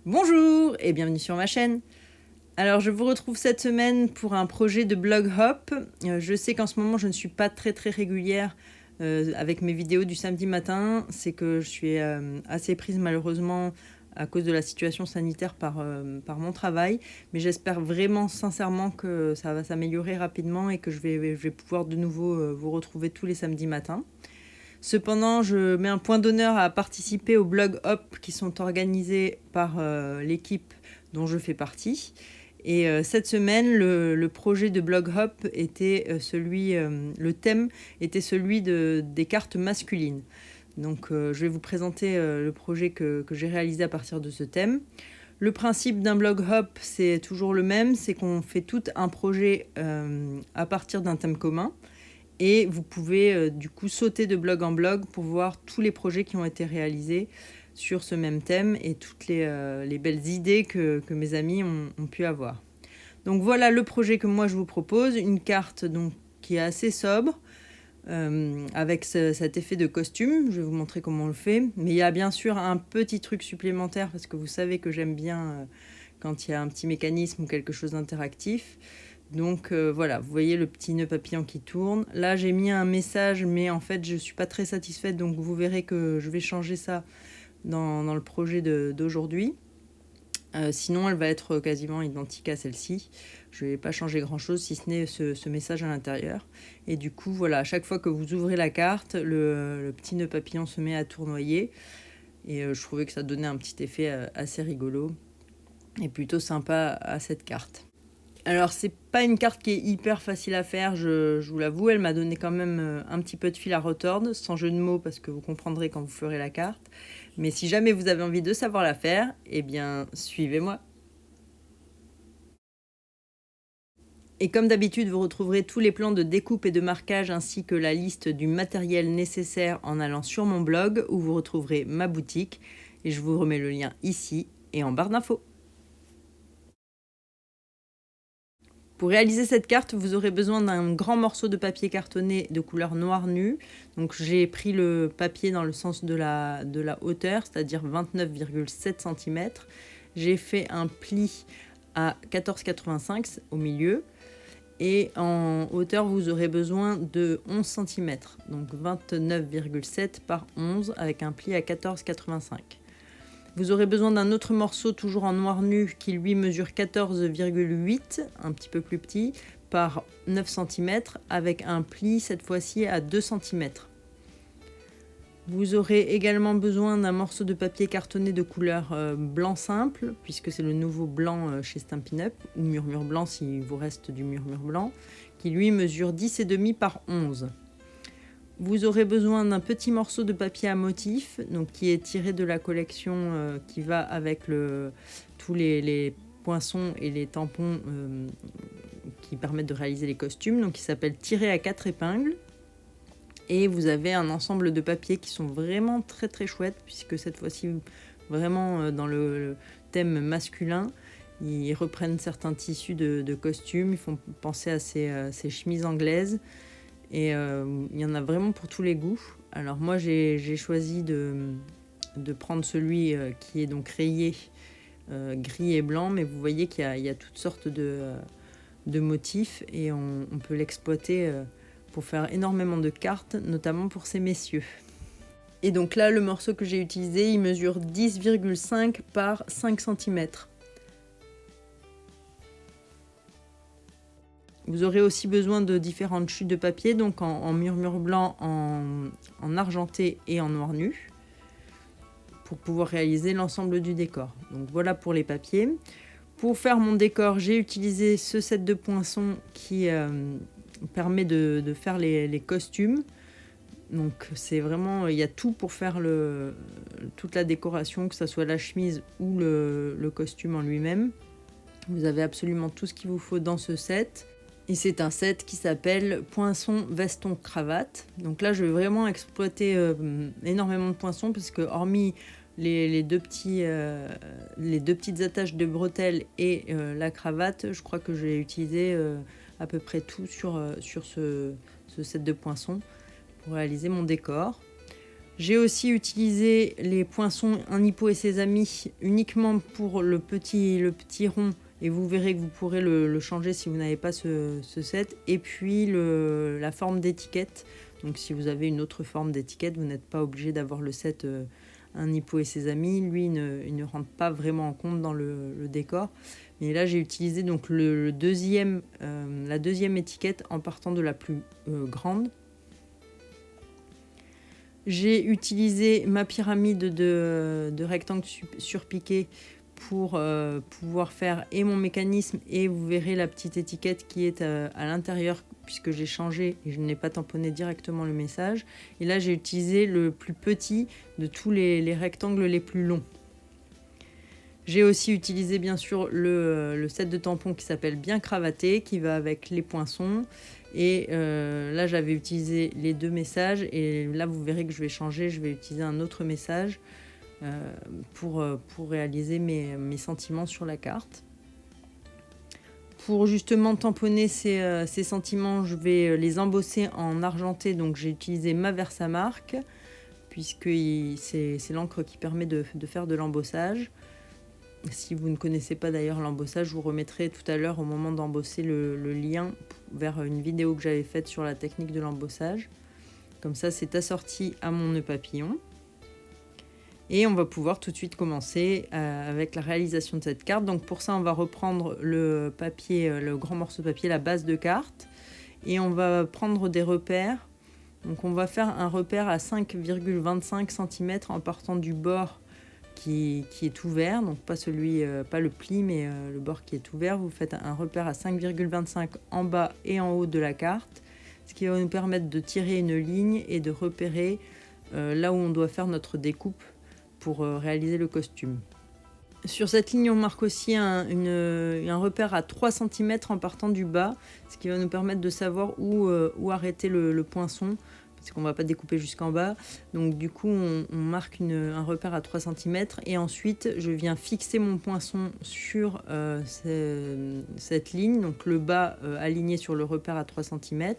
Bonjour et bienvenue sur ma chaîne. Alors je vous retrouve cette semaine pour un projet de blog hop. Je sais qu'en ce moment je ne suis pas très régulière avec mes vidéos du samedi matin. C'est que je suis assez prise malheureusement à cause de la situation sanitaire par mon travail. Mais j'espère vraiment sincèrement que ça va s'améliorer rapidement et que je vais pouvoir de nouveau vous retrouver tous les samedis matins. Cependant, je mets un point d'honneur à participer aux blog hop qui sont organisés par l'équipe dont je fais partie. Et cette semaine, le projet de blog hop était le thème était celui des cartes masculines. Donc je vais vous présenter le projet que j'ai réalisé à partir de ce thème. Le principe d'un blog hop, c'est toujours le même, c'est qu'on fait tout un projet à partir d'un thème commun. Et vous pouvez du coup sauter de blog en blog pour voir tous les projets qui ont été réalisés sur ce même thème et toutes les belles idées que mes amis ont pu avoir. Donc voilà le projet que moi je vous propose, une carte donc, qui est assez sobre, avec cet effet de costume. Je vais vous montrer comment on le fait. Mais il y a bien sûr un petit truc supplémentaire parce que vous savez que j'aime bien quand il y a un petit mécanisme ou quelque chose d'interactif. Donc voilà, vous voyez le petit nœud papillon qui tourne. Là, j'ai mis un message, mais en fait, je ne suis pas très satisfaite. Donc vous verrez que je vais changer ça dans le projet d'aujourd'hui. Sinon, elle va être quasiment identique à celle-ci. Je ne vais pas changer grand-chose, si ce n'est ce message à l'intérieur. Et du coup, voilà, à chaque fois que vous ouvrez la carte, le petit nœud papillon se met à tournoyer. Et je trouvais que ça donnait un petit effet assez rigolo et plutôt sympa à cette carte. Alors, c'est pas une carte qui est hyper facile à faire, je vous l'avoue. Elle m'a donné quand même un petit peu de fil à retordre, sans jeu de mots, parce que vous comprendrez quand vous ferez la carte. Mais si jamais vous avez envie de savoir la faire, eh bien, suivez-moi. Et comme d'habitude, vous retrouverez tous les plans de découpe et de marquage, ainsi que la liste du matériel nécessaire en allant sur mon blog, où vous retrouverez ma boutique. Et je vous remets le lien ici et en barre d'infos. Pour réaliser cette carte, vous aurez besoin d'un grand morceau de papier cartonné de couleur noir nu. Donc j'ai pris le papier dans le sens de la hauteur, c'est-à-dire 29,7 cm. J'ai fait un pli à 14,85 au milieu. Et en hauteur, vous aurez besoin de 11 cm. Donc 29,7 par 11 avec un pli à 14,85. Vous aurez besoin d'un autre morceau, toujours en noir nu, qui lui mesure 14,8, un petit peu plus petit, par 9 cm, avec un pli cette fois-ci à 2 cm. Vous aurez également besoin d'un morceau de papier cartonné de couleur blanc simple, puisque c'est le nouveau blanc chez Stampin' Up, ou Murmure Blanc s'il vous reste du Murmure Blanc, qui lui mesure 10,5 par 11. Vous aurez besoin d'un petit morceau de papier à motif, donc qui est tiré de la collection qui va avec tous les poinçons et les tampons qui permettent de réaliser les costumes, donc qui s'appelle Tirer à 4 épingles. Et vous avez un ensemble de papiers qui sont vraiment très chouettes, puisque cette fois-ci, vraiment dans le thème masculin, ils reprennent certains tissus de costumes, ils font penser à ces chemises anglaises. Et il y en a vraiment pour tous les goûts. Alors moi j'ai choisi de prendre celui qui est donc rayé gris et blanc, mais vous voyez qu'il y a toutes sortes de motifs et on peut l'exploiter pour faire énormément de cartes, notamment pour ces messieurs. Et donc là, le morceau que j'ai utilisé, il mesure 10,5 par 5 cm. Vous aurez aussi besoin de différentes chutes de papier, donc en murmure blanc, en argenté et en noir nu, pour pouvoir réaliser l'ensemble du décor. Donc voilà pour les papiers. Pour faire mon décor, j'ai utilisé ce set de poinçons qui permet de faire les costumes. Donc c'est vraiment, il y a tout pour faire toute la décoration, que ce soit la chemise ou le costume en lui-même. Vous avez absolument tout ce qu'il vous faut dans ce set. Et c'est un set qui s'appelle Poinçon, veston, cravate. Donc là, je vais vraiment exploiter énormément de poinçons parce que hormis les deux petites attaches de bretelles et la cravate, je crois que j'ai utilisé à peu près tout sur ce set de poinçons pour réaliser mon décor. J'ai aussi utilisé les poinçons Un Hippo et ses amis uniquement pour le petit rond, et vous verrez que vous pourrez le changer si vous n'avez pas ce set. Et puis la forme d'étiquette, donc si vous avez une autre forme d'étiquette, vous n'êtes pas obligé d'avoir le set Un Hippo et ses amis. Lui, il ne rentre pas vraiment en compte dans le décor. Mais là, j'ai utilisé donc la deuxième étiquette en partant de la plus grande. J'ai utilisé ma pyramide de rectangles surpiqués pour pouvoir faire et mon mécanisme, et vous verrez la petite étiquette qui est à l'intérieur, puisque j'ai changé et je n'ai pas tamponné directement le message. Et là, j'ai utilisé le plus petit de tous les rectangles les plus longs. J'ai aussi utilisé bien sûr le set de tampons qui s'appelle Bien Cravaté, qui va avec les poinçons. Et là, j'avais utilisé les 2 messages, et là, vous verrez que je vais changer, je vais utiliser un autre message pour réaliser mes sentiments sur la carte. Pour justement tamponner ces sentiments, je vais les embosser en argenté, donc j'ai utilisé ma Versamark, puisque c'est l'encre qui permet de faire de l'embossage. Si vous ne connaissez pas d'ailleurs l'embossage, je vous remettrai tout à l'heure au moment d'embosser le lien vers une vidéo que j'avais faite sur la technique de l'embossage. Comme ça, c'est assorti à mon nœud papillon. Et on va pouvoir tout de suite commencer avec la réalisation de cette carte. Donc pour ça, on va reprendre le papier, le grand morceau de papier, la base de carte. Et on va prendre des repères. Donc on va faire un repère à 5,25 cm en partant du bord qui est ouvert, donc pas le pli, mais le bord qui est ouvert. Vous faites un repère à 5,25 en bas et en haut de la carte, ce qui va nous permettre de tirer une ligne et de repérer là où on doit faire notre découpe pour réaliser le costume. Sur cette ligne, on marque aussi un repère à 3 cm en partant du bas, ce qui va nous permettre de savoir où arrêter le poinçon, parce qu'on ne va pas découper jusqu'en bas. Donc du coup, on marque un repère à 3 cm, et ensuite, je viens fixer mon poinçon sur cette ligne, donc le bas aligné sur le repère à 3 cm,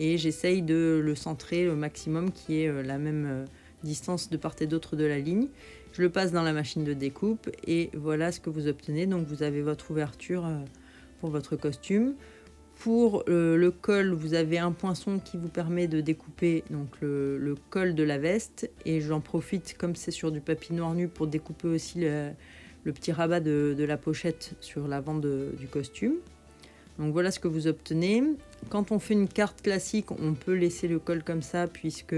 et j'essaye de le centrer au maximum, qui est la même distance de part et d'autre de la ligne. Je le passe dans la machine de découpe, et voilà ce que vous obtenez. Donc vous avez votre ouverture pour votre costume. Pour le col, vous avez un poinçon qui vous permet de découper donc le col de la veste, et j'en profite, comme c'est sur du papier noir nu, pour découper aussi le petit rabat de la pochette sur l'avant du costume. Donc voilà ce que vous obtenez. Quand on fait une carte classique, on peut laisser le col comme ça, puisque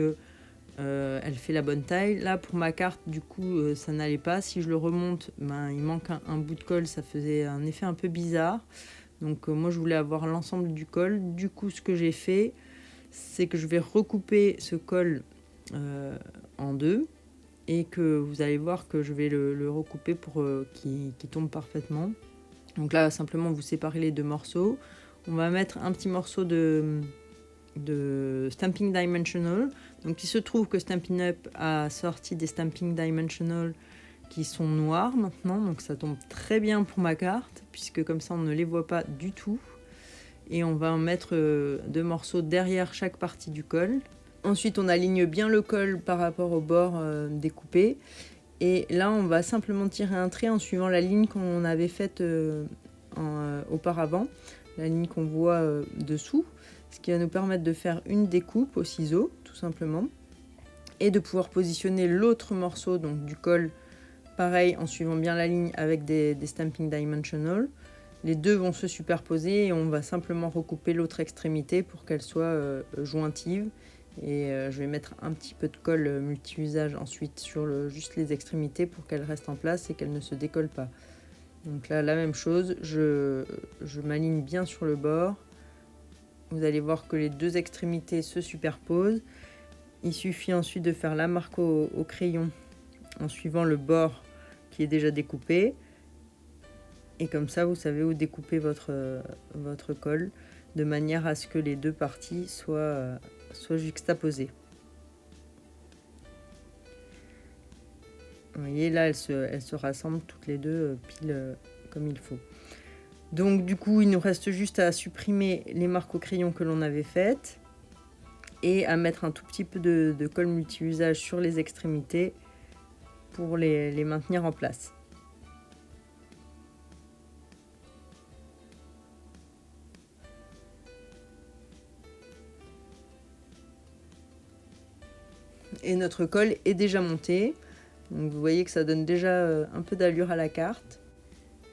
elle fait la bonne taille. Là, pour ma carte, du coup, ça n'allait pas. Si je le remonte, il manque un bout de colle, ça faisait un effet un peu bizarre. Donc moi, je voulais avoir l'ensemble du col. Du coup, ce que j'ai fait, c'est que je vais recouper ce col en 2, et que vous allez voir que je vais le recouper pour qu'il tombe parfaitement. Donc là, simplement, vous séparez les 2 morceaux. On va mettre un petit morceau de Stampin' Dimensional. Donc il se trouve que Stampin' Up a sorti des Stampin' Dimensional qui sont noirs maintenant, donc ça tombe très bien pour ma carte, puisque comme ça on ne les voit pas du tout. Et on va en mettre 2 morceaux derrière chaque partie du col. Ensuite, on aligne bien le col par rapport au bord découpé, et là on va simplement tirer un trait en suivant la ligne qu'on avait faite auparavant, la ligne qu'on voit dessous, ce qui va nous permettre de faire une découpe au ciseau tout simplement, et de pouvoir positionner l'autre morceau donc du col pareil en suivant bien la ligne avec des Stampin' Dimensional. Les 2 vont se superposer, et on va simplement recouper l'autre extrémité pour qu'elle soit jointive. Et je vais mettre un petit peu de colle multi-usage ensuite sur juste les extrémités pour qu'elle reste en place et qu'elle ne se décolle pas. Donc là, la même chose, je m'aligne bien sur le bord. Vous allez voir que les 2 extrémités se superposent. Il suffit ensuite de faire la marque au crayon en suivant le bord qui est déjà découpé. Et comme ça, vous savez où découper votre col, de manière à ce que les 2 parties soient juxtaposées. Vous voyez, là, elles se rassemblent toutes les 2 pile comme il faut. Donc du coup, il nous reste juste à supprimer les marques au crayon que l'on avait faites. et à mettre un tout petit peu de colle multi-usage sur les extrémités pour les maintenir en place. Et notre colle est déjà montée. Donc vous voyez que ça donne déjà un peu d'allure à la carte.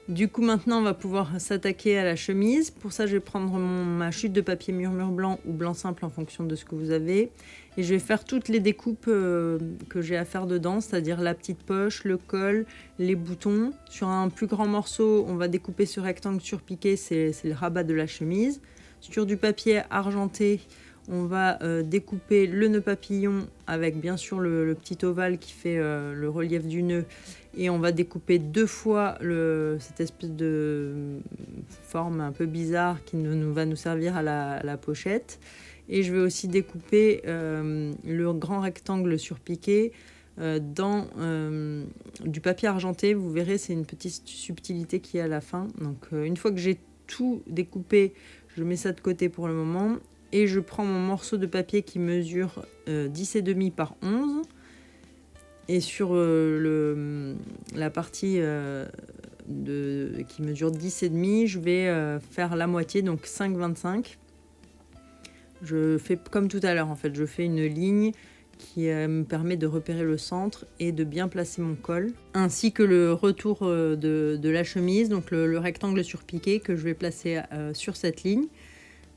Du coup maintenant on va pouvoir s'attaquer à la chemise. Pour ça je vais prendre ma chute de papier murmure blanc ou blanc simple en fonction de ce que vous avez. Et je vais faire toutes les découpes que j'ai à faire dedans, c'est-à-dire la petite poche, le col, les boutons. Sur un plus grand morceau on va découper ce rectangle surpiqué, c'est le rabat de la chemise. Sur du papier argenté, on va découper le nœud papillon avec bien sûr le petit ovale qui fait le relief du nœud. Et on va découper 2 fois cette espèce de forme un peu bizarre qui va nous servir à la pochette. Et je vais aussi découper le grand rectangle surpiqué dans du papier argenté. Vous verrez, c'est une petite subtilité qui est à la fin. Donc une fois que j'ai tout découpé, je mets ça de côté pour le moment. Et je prends mon morceau de papier qui mesure 10,5 par 11. Et sur la partie qui mesure 10,5, je vais faire la moitié, donc 5,25. Je fais comme tout à l'heure en fait, je fais une ligne qui me permet de repérer le centre et de bien placer mon col, ainsi que le retour de la chemise, donc le rectangle surpiqué que je vais placer sur cette ligne.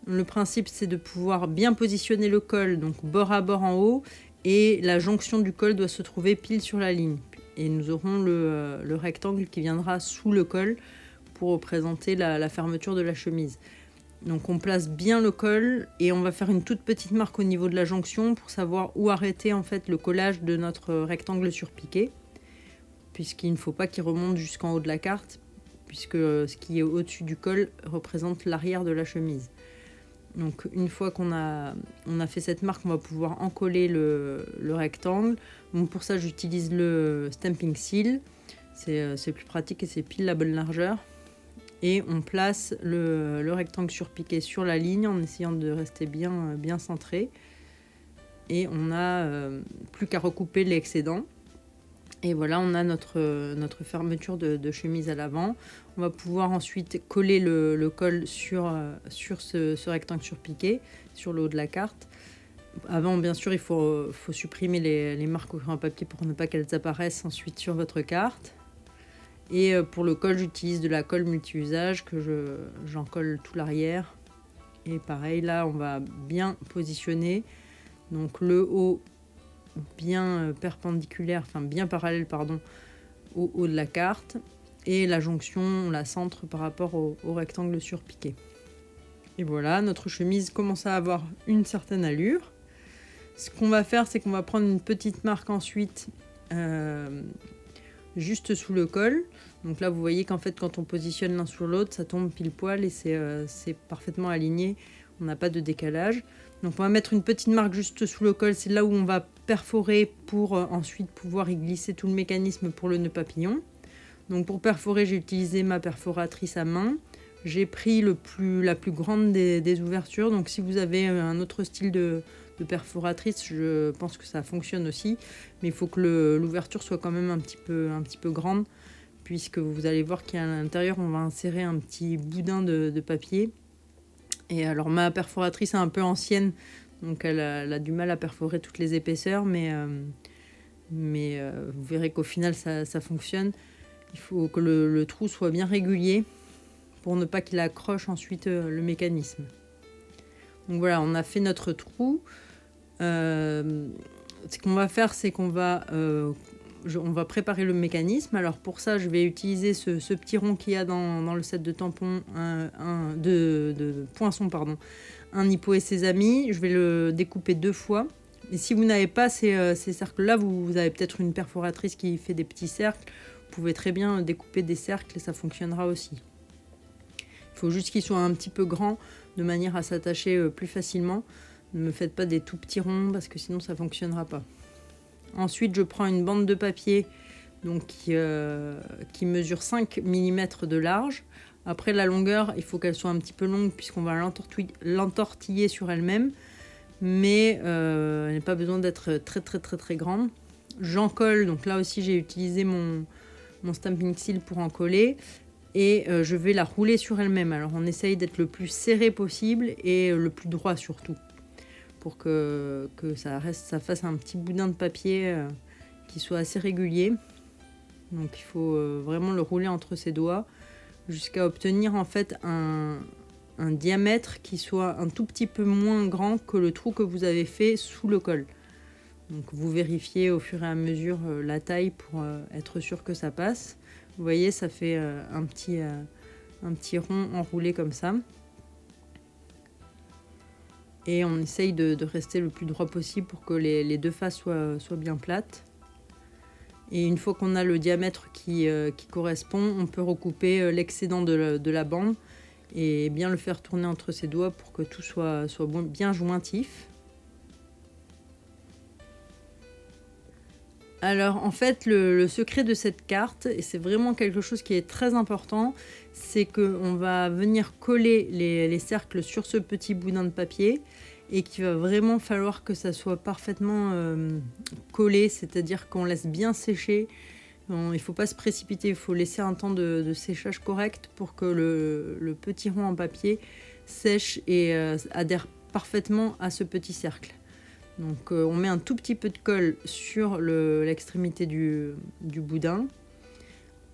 Le principe c'est de pouvoir bien positionner le col, donc bord à bord en haut, et la jonction du col doit se trouver pile sur la ligne. Et nous aurons le rectangle qui viendra sous le col pour représenter la fermeture de la chemise. Donc on place bien le col et on va faire une toute petite marque au niveau de la jonction pour savoir où arrêter en fait le collage de notre rectangle surpiqué, puisqu'il ne faut pas qu'il remonte jusqu'en haut de la carte, puisque ce qui est au-dessus du col représente l'arrière de la chemise. Donc une fois qu'on a fait cette marque, on va pouvoir encoller le rectangle. Bon, pour ça j'utilise le Stamping Seal, c'est plus pratique et c'est pile la bonne largeur. Et on place le rectangle surpiqué sur la ligne en essayant de rester bien centré. Et on n'a plus qu'à recouper l'excédent. Et voilà, on a notre fermeture de chemise à l'avant. On va pouvoir ensuite coller le col sur ce rectangle surpiqué, sur le haut de la carte. Avant, bien sûr, il faut supprimer les marques au crayon à papier pour ne pas qu'elles apparaissent ensuite sur votre carte. Et pour le col, j'utilise de la colle multi-usage que j'en colle tout l'arrière. Et pareil, là, on va bien positionner. Donc le haut bien perpendiculaire, enfin bien parallèle, pardon, au haut de la carte. Et la jonction, on la centre par rapport au rectangle surpiqué. Et voilà, notre chemise commence à avoir une certaine allure. Ce qu'on va faire, c'est qu'on va prendre une petite marque ensuite juste sous le col. Donc là, vous voyez qu'en fait, quand on positionne l'un sur l'autre, ça tombe pile poil et c'est parfaitement aligné. On n'a pas de décalage. Donc on va mettre une petite marque juste sous le col. C'est là où on va perforer pour ensuite pouvoir y glisser tout le mécanisme pour le nœud papillon. Donc pour perforer, j'ai utilisé ma perforatrice à main. J'ai pris la plus grande des ouvertures. Donc si vous avez un autre style de perforatrice, je pense que ça fonctionne aussi. Mais il faut que l'ouverture soit quand même un petit peu grande, puisque vous allez voir qu'à l'intérieur, on va insérer un petit boudin de papier. Et alors ma perforatrice est un peu ancienne, donc elle a du mal à perforer toutes les épaisseurs, mais vous verrez qu'au final ça fonctionne. Il faut que le trou soit bien régulier pour ne pas qu'il accroche ensuite le mécanisme. Donc voilà, on a fait notre trou. Ce qu'on va faire, c'est qu'on va préparer le mécanisme. Alors pour ça, je vais utiliser ce petit rond qu'il y a dans le set de tampons, de poinçons, pardon, un Hippo et ses amis. Je vais le découper 2 fois. Et si vous n'avez pas ces cercles-là, vous avez peut-être une perforatrice qui fait des petits cercles. Vous pouvez très bien découper des cercles et ça fonctionnera aussi. Il faut juste qu'ils soient un petit peu grands de manière à s'attacher plus facilement. Ne me faites pas des tout petits ronds parce que sinon ça ne fonctionnera pas. Ensuite, je prends une bande de papier donc, qui mesure 5 mm de large. Après, la longueur, il faut qu'elle soit un petit peu longue puisqu'on va l'entortiller sur elle-même. mais elle n'a pas besoin d'être très grande. J'en colle, donc là aussi j'ai utilisé mon stamping steel pour en coller. Et je vais la rouler sur elle-même. Alors on essaye d'être le plus serré possible et le plus droit surtout, pour que ça fasse un petit boudin de papier qui soit assez régulier. Donc il faut vraiment le rouler entre ses doigts jusqu'à obtenir en fait un diamètre qui soit un tout petit peu moins grand que le trou que vous avez fait sous le col. Donc vous vérifiez au fur et à mesure la taille pour être sûr que ça passe. Vous voyez, ça fait un petit rond enroulé comme ça. Et on essaye de rester le plus droit possible pour que les deux faces soient bien plates. Et une fois qu'on a le diamètre qui correspond, on peut recouper l'excédent de la bande et bien le faire tourner entre ses doigts pour que tout soit bien jointif. Alors en fait le secret de cette carte, et c'est vraiment quelque chose qui est très important, c'est qu'on va venir coller les cercles sur ce petit boudin de papier et qu'il va vraiment falloir que ça soit parfaitement collé, c'est-à-dire qu'on laisse bien sécher. Il ne faut pas se précipiter, il faut laisser un temps de séchage correct pour que le petit rond en papier sèche et adhère parfaitement à ce petit cercle. Donc on met un tout petit peu de colle sur l'extrémité du boudin.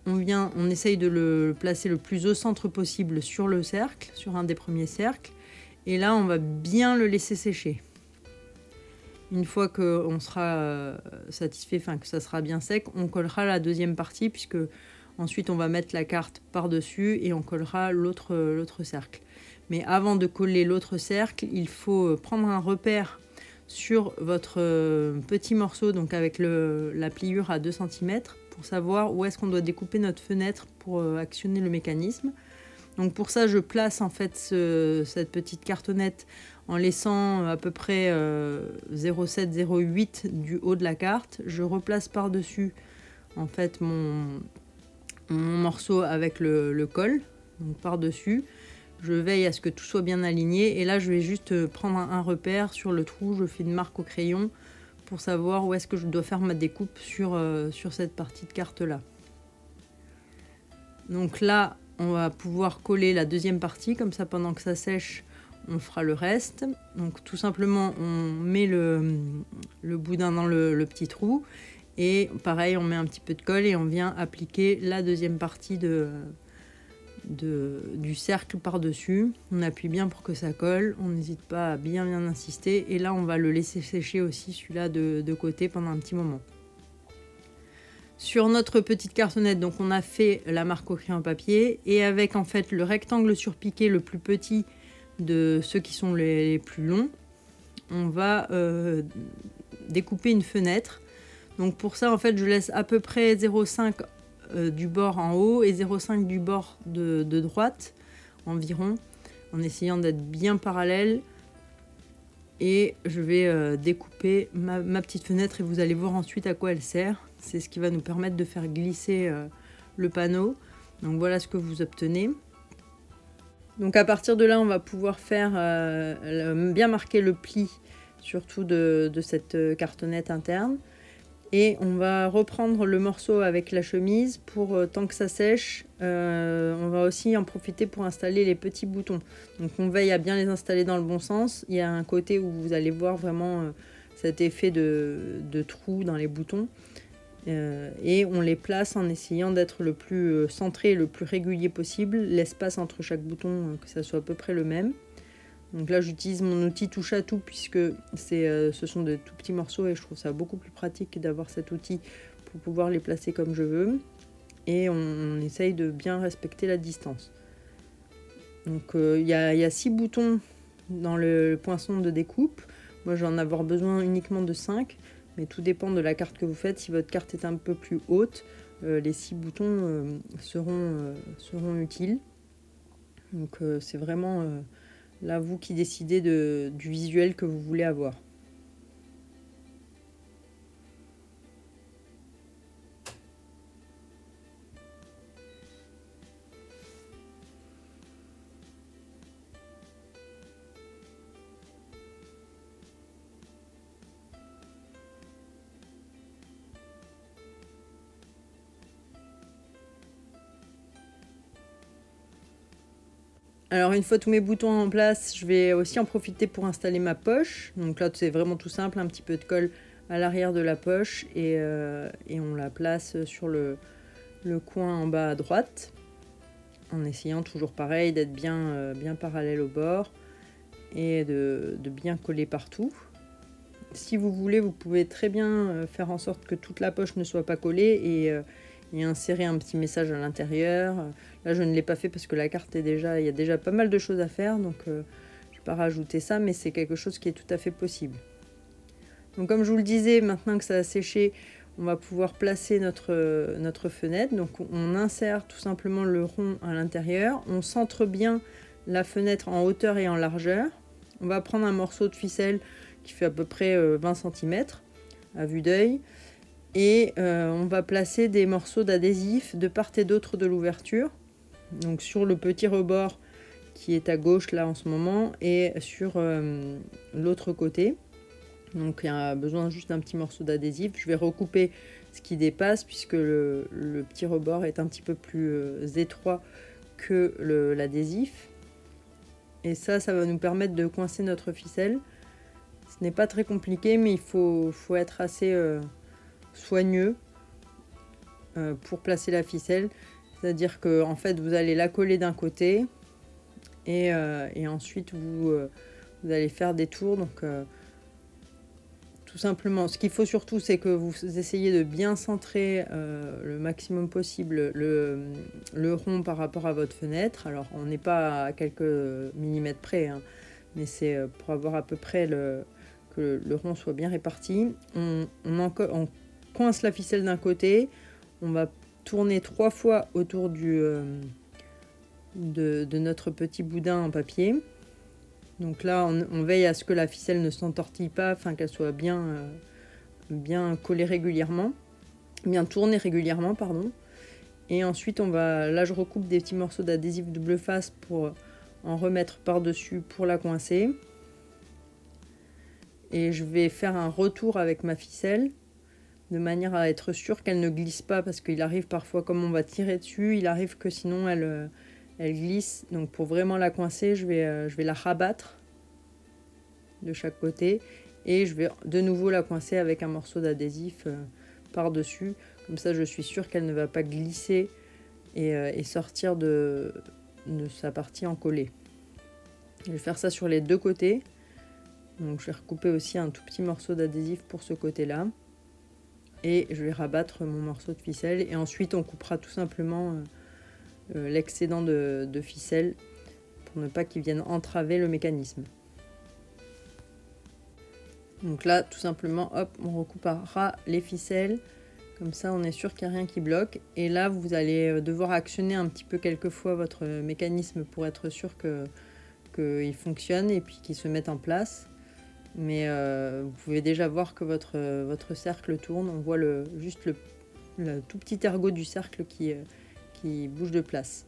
On essaye de le placer le plus au centre possible sur le cercle, sur un des premiers cercles. Et là, on va bien le laisser sécher. Une fois qu'on sera satisfait, que ça sera bien sec, on collera la deuxième partie, puisque ensuite on va mettre la carte par-dessus et on collera l'autre cercle. Mais avant de coller l'autre cercle, il faut prendre un repère sur votre petit morceau, donc avec la pliure à 2 cm, pour savoir où est-ce qu'on doit découper notre fenêtre pour actionner le mécanisme. Donc pour ça, je place en fait cette petite cartonnette en laissant à peu près 0,7-0,8 du haut de la carte. Je replace par-dessus en fait mon morceau avec le col, donc par-dessus. Je veille à ce que tout soit bien aligné et là je vais juste prendre un repère sur le trou, je fais une marque au crayon pour savoir où est-ce que je dois faire ma découpe sur cette partie de carte là. Donc là on va pouvoir coller la deuxième partie, comme ça pendant que ça sèche on fera le reste. Donc tout simplement on met le boudin dans le petit trou et pareil on met un petit peu de colle et on vient appliquer la deuxième partie du cercle par-dessus. On appuie bien pour que ça colle, on n'hésite pas à bien insister et là on va le laisser sécher aussi celui-là de côté pendant un petit moment. Sur notre petite cartonnette, donc on a fait la marque au crayon papier et avec en fait le rectangle surpiqué le plus petit de ceux qui sont les plus longs, on va découper une fenêtre. Donc pour ça en fait je laisse à peu près 0,5 du bord en haut et 0,5 du bord de droite environ, en essayant d'être bien parallèle. Et je vais découper ma petite fenêtre et vous allez voir ensuite à quoi elle sert. C'est ce qui va nous permettre de faire glisser le panneau. Donc voilà ce que vous obtenez. Donc à partir de là, on va pouvoir faire bien marquer le pli, surtout de cette cartonnette interne. Et on va reprendre le morceau avec la chemise pour tant que ça sèche. On va aussi en profiter pour installer les petits boutons. Donc on veille à bien les installer dans le bon sens. Il y a un côté où vous allez voir vraiment cet effet de trou dans les boutons. Et on les place en essayant d'être le plus centré et le plus régulier possible. L'espace entre chaque bouton, que ça soit à peu près le même. Donc là j'utilise mon outil touche à tout puisque ce sont de tout petits morceaux et je trouve ça beaucoup plus pratique d'avoir cet outil pour pouvoir les placer comme je veux. Et on essaye de bien respecter la distance. Donc il y a 6 boutons dans le poinçon de découpe. Moi je vais en avoir besoin uniquement de 5, mais tout dépend de la carte que vous faites. Si votre carte est un peu plus haute, les 6 boutons seront utiles. Donc c'est vraiment là vous qui décidez du visuel que vous voulez avoir. Alors une fois tous mes boutons en place, je vais aussi en profiter pour installer ma poche. Donc là c'est vraiment tout simple, un petit peu de colle à l'arrière de la poche et on la place sur le coin en bas à droite, en essayant toujours pareil d'être bien parallèle au bord et de bien coller partout. Si vous voulez, vous pouvez très bien faire en sorte que toute la poche ne soit pas collée et insérer un petit message à l'intérieur. Là, je ne l'ai pas fait parce que la carte il y a déjà pas mal de choses à faire, donc je ne vais pas rajouter ça, mais c'est quelque chose qui est tout à fait possible. Donc comme je vous le disais, maintenant que ça a séché, on va pouvoir placer notre fenêtre. Donc on insère tout simplement le rond à l'intérieur, on centre bien la fenêtre en hauteur et en largeur. On va prendre un morceau de ficelle qui fait à peu près 20 cm à vue d'œil. Et on va placer des morceaux d'adhésif de part et d'autre de l'ouverture. Donc sur le petit rebord qui est à gauche là en ce moment et sur l'autre côté. Donc il y a besoin juste d'un petit morceau d'adhésif. Je vais recouper ce qui dépasse puisque le petit rebord est un petit peu plus étroit que l'adhésif. Et ça va nous permettre de coincer notre ficelle. Ce n'est pas très compliqué, mais il faut être assez soigneux pour placer la ficelle. C'est-à-dire que en fait, vous allez la coller d'un côté et ensuite vous allez faire des tours. Donc tout simplement, ce qu'il faut surtout, c'est que vous essayez de bien centrer le maximum possible le rond par rapport à votre fenêtre. Alors, on n'est pas à quelques millimètres près, hein, mais c'est pour avoir à peu près que le rond soit bien réparti. On coince la ficelle d'un côté, on va tourner 3 fois autour de notre petit boudin en papier. Donc là, on veille à ce que la ficelle ne s'entortille pas, enfin qu'elle soit bien collée régulièrement, bien tournée régulièrement, pardon. Et ensuite, là je recoupe des petits morceaux d'adhésif double face pour en remettre par-dessus pour la coincer. Et je vais faire un retour avec ma ficelle, de manière à être sûr qu'elle ne glisse pas, parce qu'il arrive parfois, comme on va tirer dessus, il arrive que sinon elle glisse. Donc pour vraiment la coincer, je vais la rabattre de chaque côté et je vais de nouveau la coincer avec un morceau d'adhésif par-dessus. Comme ça, je suis sûre qu'elle ne va pas glisser et sortir de sa partie encollée. Je vais faire ça sur les deux côtés. Donc je vais recouper aussi un tout petit morceau d'adhésif pour ce côté-là. Et je vais rabattre mon morceau de ficelle. Et ensuite, on coupera tout simplement l'excédent de ficelle pour ne pas qu'il vienne entraver le mécanisme. Donc là, tout simplement, hop, on recoupera les ficelles. Comme ça, on est sûr qu'il n'y a rien qui bloque. Et là, vous allez devoir actionner un petit peu quelquefois votre mécanisme pour être sûr qu'il fonctionne et puis qu'il se mette en place. Mais vous pouvez déjà voir que votre cercle tourne. On voit juste le tout petit ergot du cercle qui bouge de place.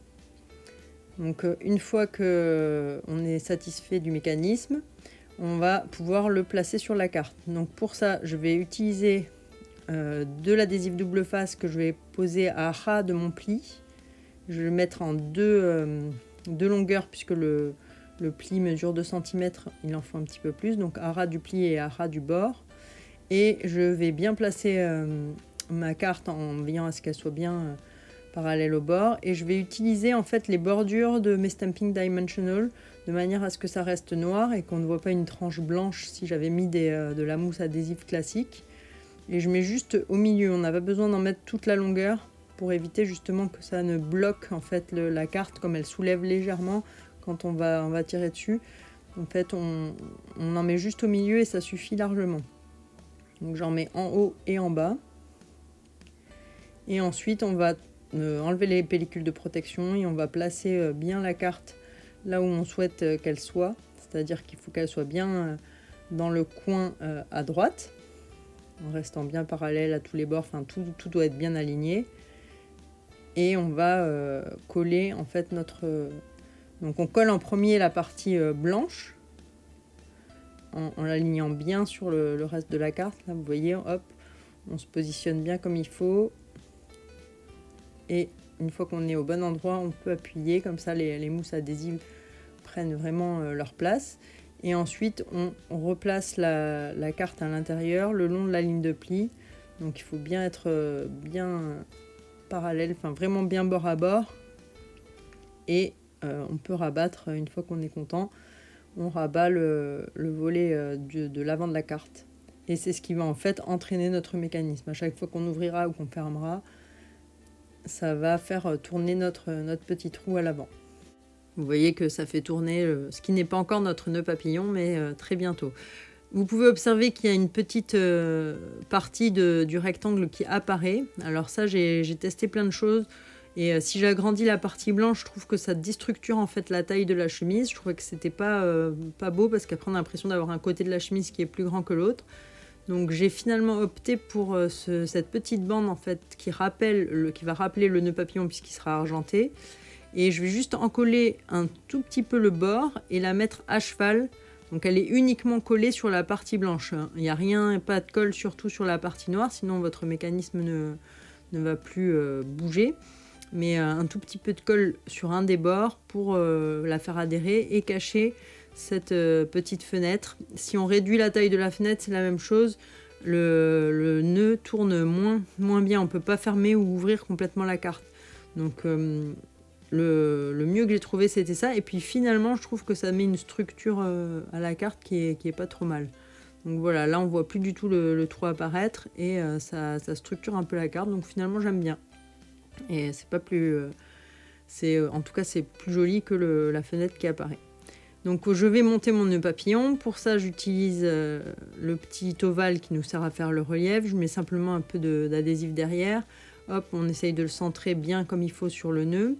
Donc une fois qu'on est satisfait du mécanisme, on va pouvoir le placer sur la carte. Donc pour ça, je vais utiliser de l'adhésif double face que je vais poser à ras de mon pli. Je vais le mettre en deux longueurs puisque le pli mesure 2 cm, il en faut un petit peu plus, donc à ras du pli et à ras du bord. Et je vais bien placer ma carte en veillant à ce qu'elle soit bien parallèle au bord. Et je vais utiliser en fait les bordures de mes Stampin' Dimensional de manière à ce que ça reste noir et qu'on ne voit pas une tranche blanche si j'avais mis de la mousse adhésive classique. Et je mets juste au milieu, on n'a pas besoin d'en mettre toute la longueur pour éviter justement que ça ne bloque en fait la carte comme elle soulève légèrement quand on va tirer dessus. En fait, on en met juste au milieu et ça suffit largement. Donc j'en mets en haut et en bas. Et ensuite, on va enlever les pellicules de protection et on va placer bien la carte là où on souhaite qu'elle soit. C'est-à-dire qu'il faut qu'elle soit bien dans le coin à droite, en restant bien parallèle à tous les bords. Enfin, tout doit être bien aligné. Et on va coller en fait donc on colle en premier la partie blanche en l'alignant bien sur le reste de la carte. Là, vous voyez, hop, on se positionne bien comme il faut. Et une fois qu'on est au bon endroit, on peut appuyer. Comme ça, les mousses adhésives prennent vraiment leur place. Et ensuite, on replace la carte à l'intérieur, le long de la ligne de pli. Donc il faut bien être bien parallèle, enfin vraiment bien bord à bord. Et on peut rabattre une fois qu'on est content. On rabat le volet de l'avant de la carte. Et c'est ce qui va en fait entraîner notre mécanisme. À chaque fois qu'on ouvrira ou qu'on fermera, ça va faire tourner notre petite roue à l'avant. Vous voyez que ça fait tourner ce qui n'est pas encore notre nœud papillon, mais très bientôt. Vous pouvez observer qu'il y a une petite partie du rectangle qui apparaît. Alors ça, j'ai testé plein de choses. Et si j'agrandis la partie blanche, je trouve que ça déstructure en fait la taille de la chemise. Je trouvais que c'était pas beau parce qu'après on a l'impression d'avoir un côté de la chemise qui est plus grand que l'autre. Donc j'ai finalement opté pour cette petite bande en fait qui va rappeler le nœud papillon puisqu'il sera argenté. Et je vais juste en coller un tout petit peu le bord et la mettre à cheval. Donc elle est uniquement collée sur la partie blanche. Il n'y a rien, pas de colle surtout sur la partie noire, sinon votre mécanisme ne va plus bouger. Mais un tout petit peu de colle sur un des bords pour la faire adhérer et cacher cette petite fenêtre. Si on réduit la taille de la fenêtre, c'est la même chose. Le nœud tourne moins bien. On ne peut pas fermer ou ouvrir complètement la carte. Donc le mieux que j'ai trouvé, c'était ça. Et puis finalement, je trouve que ça met une structure à la carte qui est pas trop mal. Donc voilà, là on voit plus du tout le trou apparaître et ça structure un peu la carte. Donc finalement, j'aime bien. Et c'est pas plus... en tout cas, c'est plus joli que la fenêtre qui apparaît. Donc je vais monter mon nœud papillon. Pour ça, j'utilise le petit ovale qui nous sert à faire le relief. Je mets simplement un peu d'adhésif derrière. Hop, on essaye de le centrer bien comme il faut sur le nœud.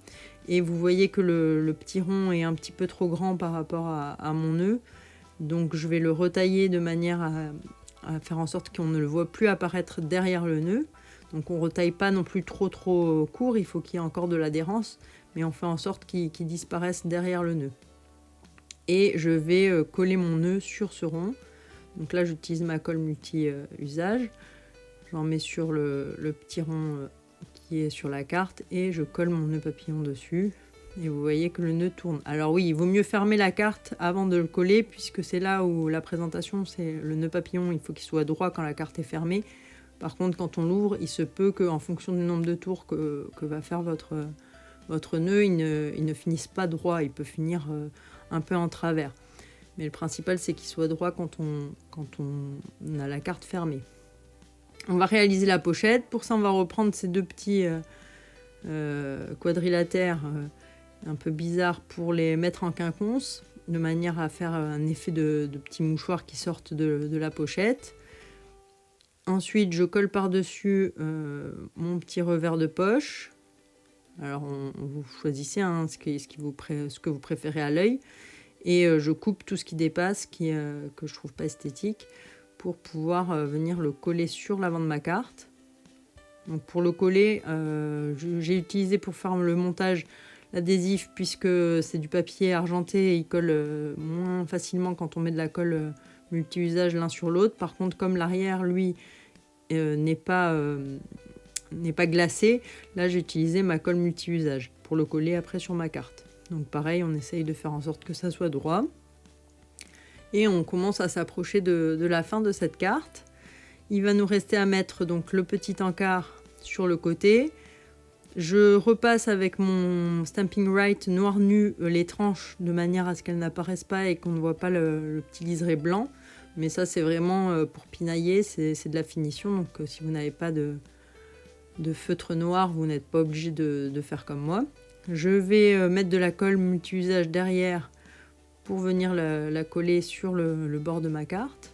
Et vous voyez que le petit rond est un petit peu trop grand par rapport à mon nœud. Donc je vais le retailler de manière à faire en sorte qu'on ne le voit plus apparaître derrière le nœud. Donc on ne retaille pas non plus trop court, il faut qu'il y ait encore de l'adhérence, mais on fait en sorte qu'il disparaisse derrière le nœud. Et je vais coller mon nœud sur ce rond. Donc là j'utilise ma colle multi-usage. J'en mets sur le petit rond qui est sur la carte et je colle mon nœud papillon dessus. Et vous voyez que le nœud tourne. Alors oui, il vaut mieux fermer la carte avant de le coller, puisque c'est là où la présentation, c'est le nœud papillon, il faut qu'il soit droit quand la carte est fermée. Par contre, quand on l'ouvre, il se peut qu'en fonction du nombre de tours que va faire votre nœud, il ne finisse pas droit, il peut finir un peu en travers. Mais le principal, c'est qu'il soit droit quand on a la carte fermée. On va réaliser la pochette. Pour ça, on va reprendre ces deux petits quadrilatères un peu bizarres pour les mettre en quinconce, de manière à faire un effet de petits mouchoirs qui sortent de la pochette. Ensuite, je colle par-dessus mon petit revers de poche. Alors, vous choisissez ce que vous préférez à l'œil. Et je coupe tout ce qui dépasse, que je trouve pas esthétique, pour pouvoir venir le coller sur l'avant de ma carte. Donc pour le coller, j'ai utilisé pour faire le montage l'adhésif, puisque c'est du papier argenté et il colle moins facilement quand on met de la colle multi-usage l'un sur l'autre. Par contre, comme l'arrière, lui, n'est pas glacé, là j'ai utilisé ma colle multi-usage pour le coller après sur ma carte. Donc pareil, on essaye de faire en sorte que ça soit droit. Et on commence à s'approcher de la fin de cette carte. Il va nous rester à mettre donc le petit encart sur le côté. Je repasse avec mon Stamping Right noir nu les tranches de manière à ce qu'elles n'apparaissent pas et qu'on ne voit pas le petit liseré blanc. Mais ça, c'est vraiment pour pinailler, c'est de la finition. Donc si vous n'avez pas de feutre noir, vous n'êtes pas obligé de faire comme moi. Je vais mettre de la colle multi-usage derrière pour venir la coller sur le bord de ma carte.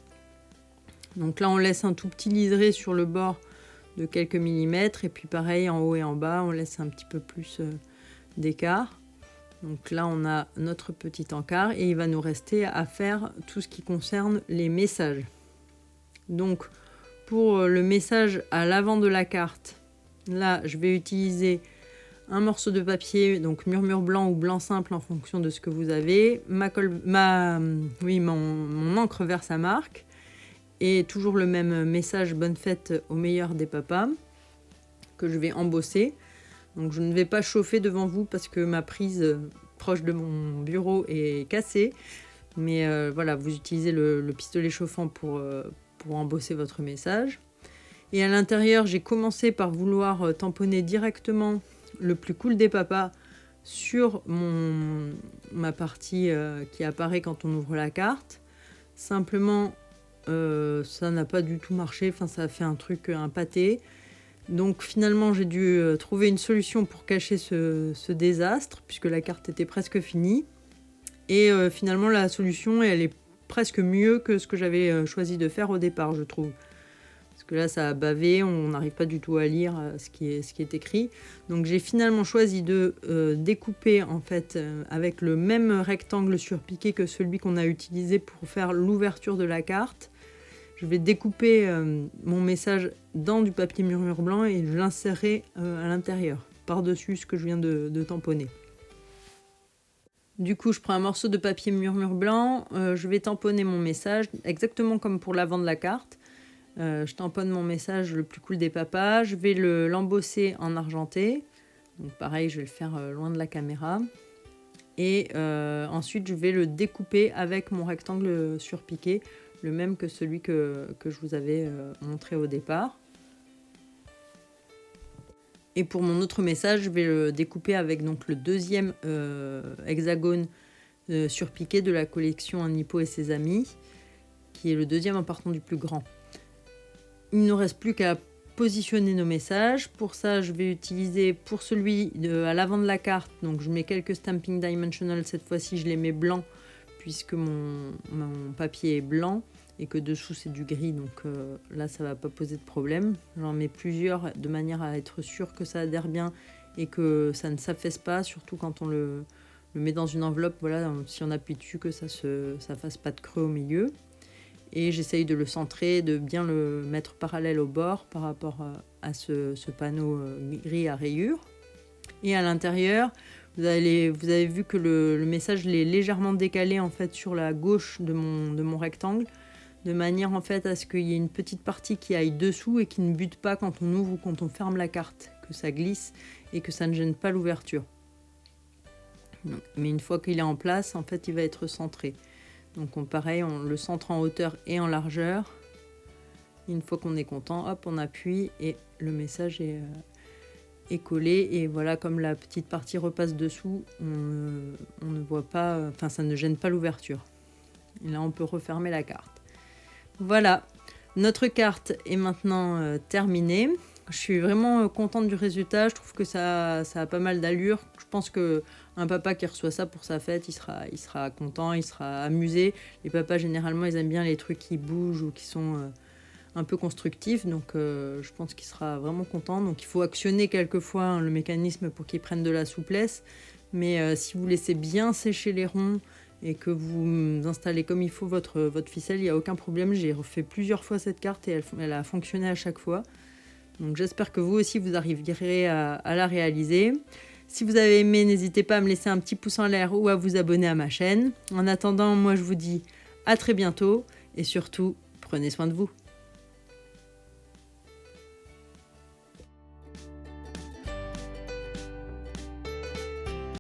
Donc là, on laisse un tout petit liseré sur le bord de quelques millimètres. Et puis pareil, en haut et en bas, on laisse un petit peu plus d'écart. Donc là, on a notre petit encart et il va nous rester à faire tout ce qui concerne les messages. Donc, pour le message à l'avant de la carte, là, je vais utiliser un morceau de papier, donc murmure blanc ou blanc simple en fonction de ce que vous avez, mon encre vers sa marque, et toujours le même message bonne fête au meilleur des papas, que je vais embosser. Donc je ne vais pas chauffer devant vous parce que ma prise proche de mon bureau est cassé. Mais voilà, vous utilisez le pistolet chauffant pour embosser votre message. Et à l'intérieur, j'ai commencé par vouloir tamponner directement le plus cool des papas sur ma partie qui apparaît quand on ouvre la carte. Simplement, ça n'a pas du tout marché. Enfin, ça a fait un truc, un pâté. Donc finalement, j'ai dû trouver une solution pour cacher ce désastre, puisque la carte était presque finie. Et finalement, la solution, elle est presque mieux que ce que j'avais choisi de faire au départ, je trouve. Parce que là, ça a bavé, on n'arrive pas du tout à lire ce qui est écrit. Donc j'ai finalement choisi de découper en fait avec le même rectangle surpiqué que celui qu'on a utilisé pour faire l'ouverture de la carte. Je vais découper mon message dans du papier murmure blanc et je l'insérerai à l'intérieur, par-dessus ce que je viens de tamponner. Du coup, je prends un morceau de papier murmure blanc, je vais tamponner mon message, exactement comme pour l'avant de la carte. Je tamponne mon message le plus cool des papas, je vais l'embosser en argenté. Donc pareil, je vais le faire loin de la caméra. Et ensuite, je vais le découper avec mon rectangle surpiqué, le même que celui que je vous avais montré au départ. Et pour mon autre message, je vais le découper avec donc le deuxième hexagone surpiqué de la collection Un Hippo et ses amis, qui est le deuxième en partant du plus grand. Il ne reste plus qu'à positionner nos messages. Pour ça, je vais utiliser pour celui à l'avant de la carte, donc je mets quelques stamping dimensional, cette fois-ci je les mets blancs puisque mon papier est blanc et que dessous c'est du gris, donc là ça va pas poser de problème. J'en mets plusieurs de manière à être sûr que ça adhère bien et que ça ne s'affaisse pas, surtout quand on le met dans une enveloppe, voilà, si on appuie dessus que ça fasse pas de creux au milieu. Et j'essaye de le centrer, de bien le mettre parallèle au bord par rapport à ce panneau gris à rayures. Et à l'intérieur, vous avez vu que le message est légèrement décalé en fait sur la gauche de mon rectangle, de manière en fait à ce qu'il y ait une petite partie qui aille dessous et qui ne bute pas quand on ouvre ou quand on ferme la carte, que ça glisse et que ça ne gêne pas l'ouverture. Mais une fois qu'il est en place, en fait, il va être centré. Donc pareil, on le centre en hauteur et en largeur. Une fois qu'on est content, hop, on appuie et le message est collé. Et voilà, comme la petite partie repasse dessous, on ne voit pas, enfin ça ne gêne pas l'ouverture. Et là, on peut refermer la carte. Voilà, notre carte est maintenant terminée. Je suis vraiment contente du résultat. Je trouve que ça a pas mal d'allure. Je pense qu'un papa qui reçoit ça pour sa fête, il sera content, il sera amusé. Les papas, généralement, ils aiment bien les trucs qui bougent ou qui sont un peu constructifs. Donc, je pense qu'il sera vraiment content. Donc, il faut actionner quelquefois le mécanisme pour qu'il prenne de la souplesse. Mais si vous laissez bien sécher les ronds et que vous installez comme il faut votre ficelle, il n'y a aucun problème. J'ai refait plusieurs fois cette carte et elle a fonctionné à chaque fois. Donc j'espère que vous aussi vous arriverez à la réaliser. Si vous avez aimé, n'hésitez pas à me laisser un petit pouce en l'air ou à vous abonner à ma chaîne. En attendant, moi je vous dis à très bientôt et surtout, prenez soin de vous.